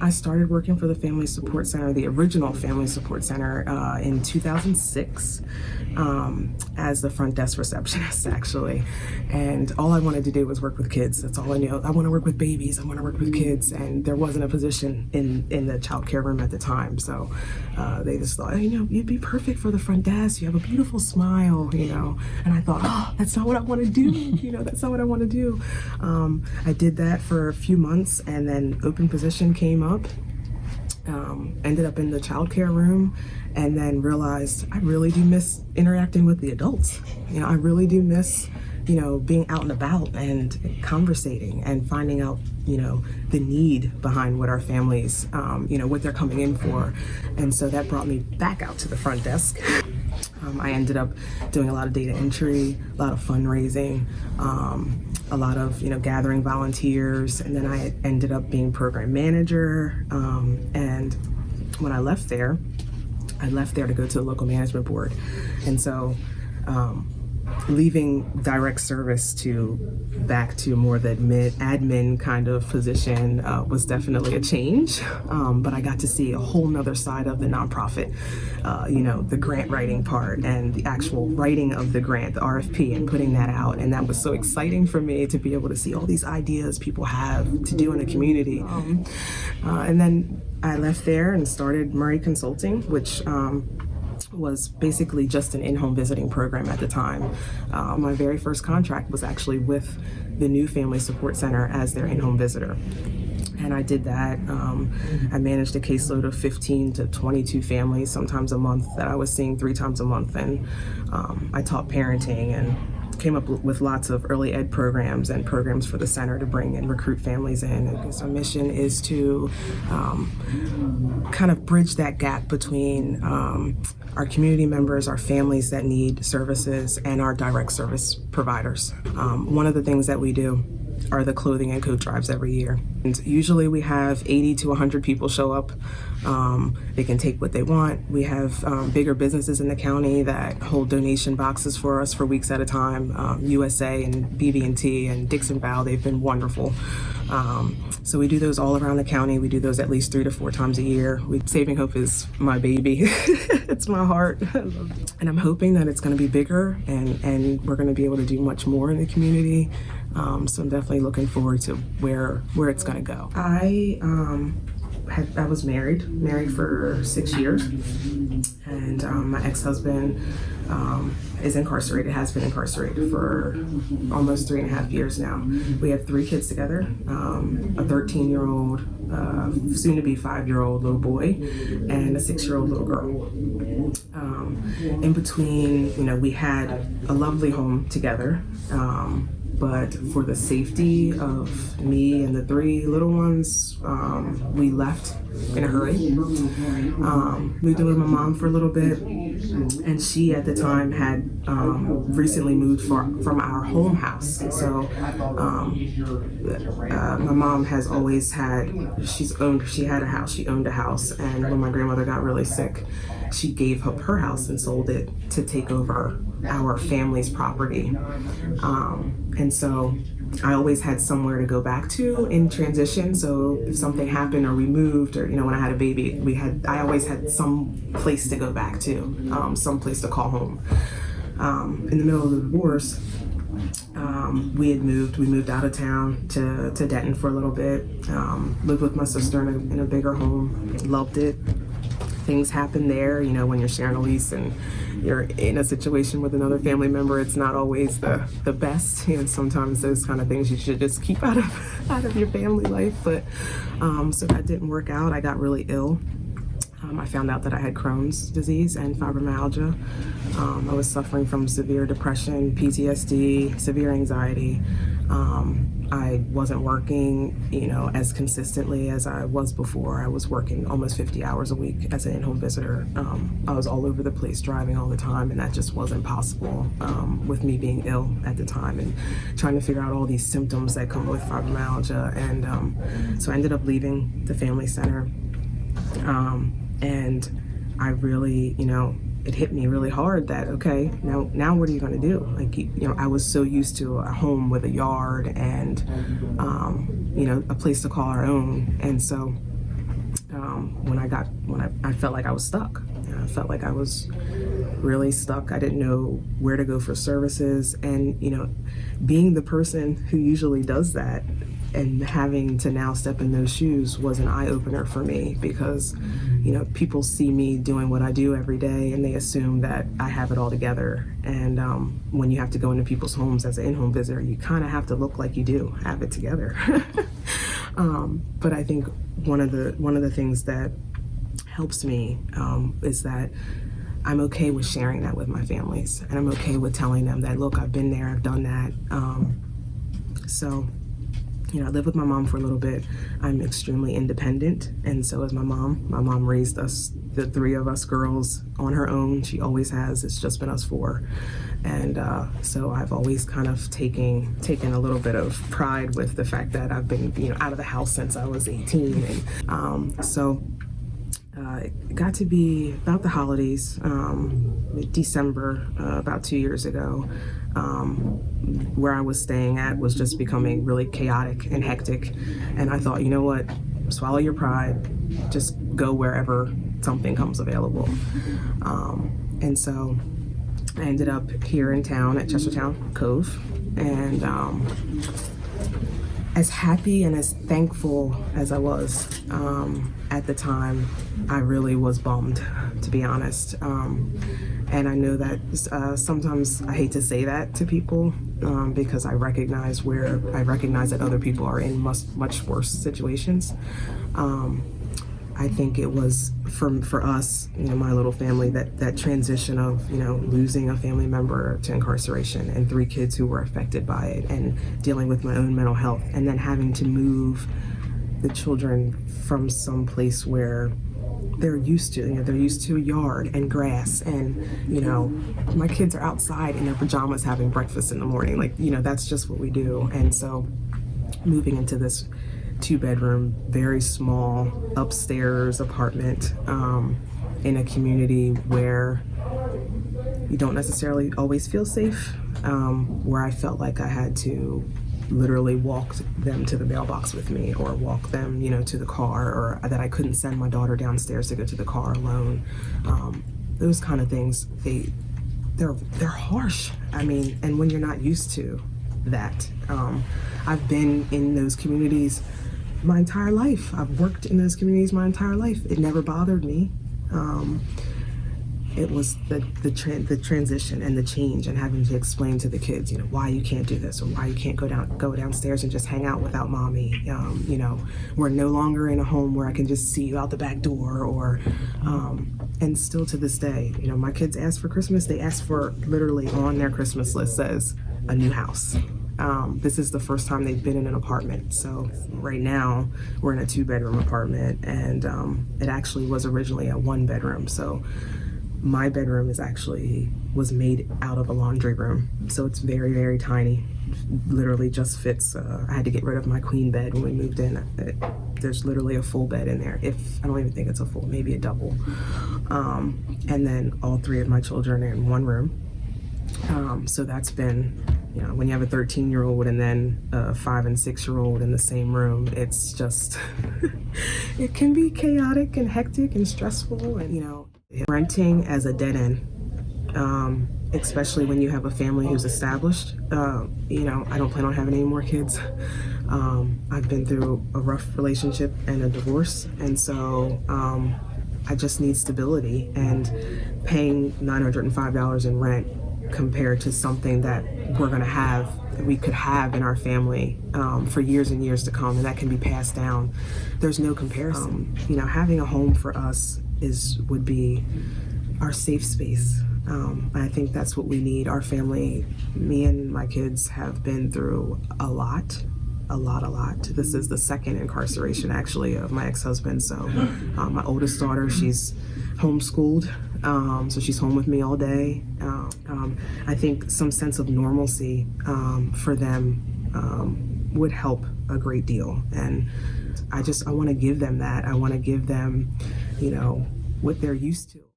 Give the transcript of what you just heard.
I started working for the Family Support Center, the original Family Support Center, in 2006 as the front desk receptionist, actually. And all I wanted to do was work with kids. That's all I knew. I want to work with babies. I want to work with kids. And there wasn't a position in the child care room at the time. So they just thought, you'd be perfect for the front desk. You have a beautiful smile, And I thought, oh, that's not what I want to do. That's not what I want to do. I did that for a few months, and then open position came up. Ended up in the child care room, and then realized I really do miss interacting with the adults. I really do miss, being out and about and conversating and finding out, the need behind what our families, what they're coming in for. And so that brought me back out to the front desk. I ended up doing a lot of data entry, a lot of fundraising, a lot of gathering volunteers, and then I ended up being program manager. And when I left there to go to the local management board. And so leaving direct service back to more the admin kind of position was definitely a change, but I got to see a whole nother side of the nonprofit, the grant writing part and the actual writing of the grant, the RFP, and putting that out. And that was so exciting for me to be able to see all these ideas people have to do in the community. And then I left there and started Murray Consulting, which was basically just an in-home visiting program at the time. My very first contract was actually with the new Family Support Center as their in-home visitor. And I did that. I managed a caseload of 15 to 22 families, sometimes a month, that I was seeing 3 times a month. And I taught parenting and came up with lots of early ed programs and programs for the center to bring and recruit families in. And so our mission is to kind of bridge that gap between our community members, our families that need services, and our direct service providers. One of the things that we do are the clothing and coat drives every year. And usually we have 80 to 100 people show up. They can take what they want. We have bigger businesses in the county that hold donation boxes for us for weeks at a time. USA and BB&T and Dixon Bow, they've been wonderful. So we do those all around the county. We do those at least 3 to 4 times a year. Saving Hope is my baby. It's my heart. And I'm hoping that it's going to be bigger and we're going to be able to do much more in the community. So I'm definitely looking forward to where it's going to go. I was married for 6 years, and my ex-husband is incarcerated, has been incarcerated for almost 3.5 years now. We have 3 kids together, a 13-year-old, soon to be 5-year-old little boy, and a 6-year-old little girl. In between, we had a lovely home together. But for the safety of me and the 3 little ones, we left in a hurry. Moved in with my mom for a little bit, and she at the time had recently moved from our home house. So my mom has always she had a house, she owned a house, and when my grandmother got really sick, she gave up her house and sold it to take over our family's property. And so I always had somewhere to go back to in transition. So if something happened or we moved, or when I had a baby, I always had some place to go back to, some place to call home. In the middle of the divorce, we moved out of town to Denton for a little bit, lived with my sister in a bigger home, loved it. Things happen there, when you're sharing a lease and you're in a situation with another family member, it's not always the best. Sometimes those kind of things you should just keep out of your family life. But so that didn't work out. I got really ill. I found out that I had Crohn's disease and fibromyalgia. I was suffering from severe depression, PTSD, severe anxiety. I wasn't working, as consistently as I was before. I was working almost 50 hours a week as an in-home visitor. I was all over the place, driving all the time, and that just wasn't possible with me being ill at the time and trying to figure out all these symptoms that come with fibromyalgia. And so I ended up leaving the family center. And I really, it hit me really hard that, okay, now what are you going to do? I was so used to a home with a yard and, a place to call our own. And so I felt like I was stuck. I felt like I was really stuck. I didn't know where to go for services, and being the person who usually does that and having to now step in those shoes was an eye-opener for me, because people see me doing what I do every day and they assume that I have it all together. And when you have to go into people's homes as an in-home visitor, you kind of have to look like you do have it together. But I think one of the things that helps me is that I'm okay with sharing that with my families, and I'm okay with telling them that, look, I've been there, I've done that. I lived with my mom for a little bit. I'm extremely independent, and so is my mom. My mom raised us, the three of us girls, on her own. She always has. It's just been us four. And so I've always kind of taken a little bit of pride with the fact that I've been out of the house since I was 18. And it got to be about the holidays, December, about 2 years ago. Where I was staying at was just becoming really chaotic and hectic. And I thought, you know what, swallow your pride, just go wherever something comes available. And so I ended up here in town at Chestertown Cove. And as happy and as thankful as I was at the time, I really was bummed, to be honest. And I know that sometimes I hate to say that to people because I recognize that other people are in much worse situations. I think it was for us, my little family, that transition of, losing a family member to incarceration and 3 kids who were affected by it, and dealing with my own mental health, and then having to move the children from some place where they're used to a yard and grass, and my kids are outside in their pajamas having breakfast in the morning, that's just what we do. And so moving into this 2-bedroom, very small upstairs apartment in a community where you don't necessarily always feel safe, where I felt like I had to literally walk them to the mailbox with me, or walk them, to the car, or that I couldn't send my daughter downstairs to go to the car alone. Those kind of things, they're harsh. And when you're not used to that, I've been in those communities my entire life. I've worked in those communities my entire life. It never bothered me. It was the transition and the change, and having to explain to the kids, why you can't do this, or why you can't go downstairs and just hang out without mommy. We're no longer in a home where I can just see you out the back door, or and still to this day, my kids ask for Christmas. They ask for, literally on their Christmas list says, a new house. This is the first time they've been in an apartment. So right now we're in a 2-bedroom apartment, and it actually was originally a 1-bedroom. So my bedroom was made out of a laundry room. So it's very, very tiny. Literally just fits. I had to get rid of my queen bed when we moved in. There's literally a full bed in there. I don't even think it's a full, maybe a double. And then all 3 of my children are in one room. So that's been, when you have a 13-year-old and then a 5 and 6-year-old in the same room, it's just, it can be chaotic and hectic and stressful. And, renting as a dead end, especially when you have a family who's established. I don't plan on having any more kids. I've been through a rough relationship and a divorce, and so I just need stability, and paying $905 in rent compared to something that we could have in our family for years and years to come, and that can be passed down. There's no comparison. Having a home for us would be our safe space. I think that's what we need. Our family, me and my kids, have been through a lot. This is the 2nd incarceration, actually, of my ex-husband. So my oldest daughter, she's homeschooled, so she's home with me all day. I think some sense of normalcy for them would help a great deal. And I want to give them that. I want to give them, what they're used to.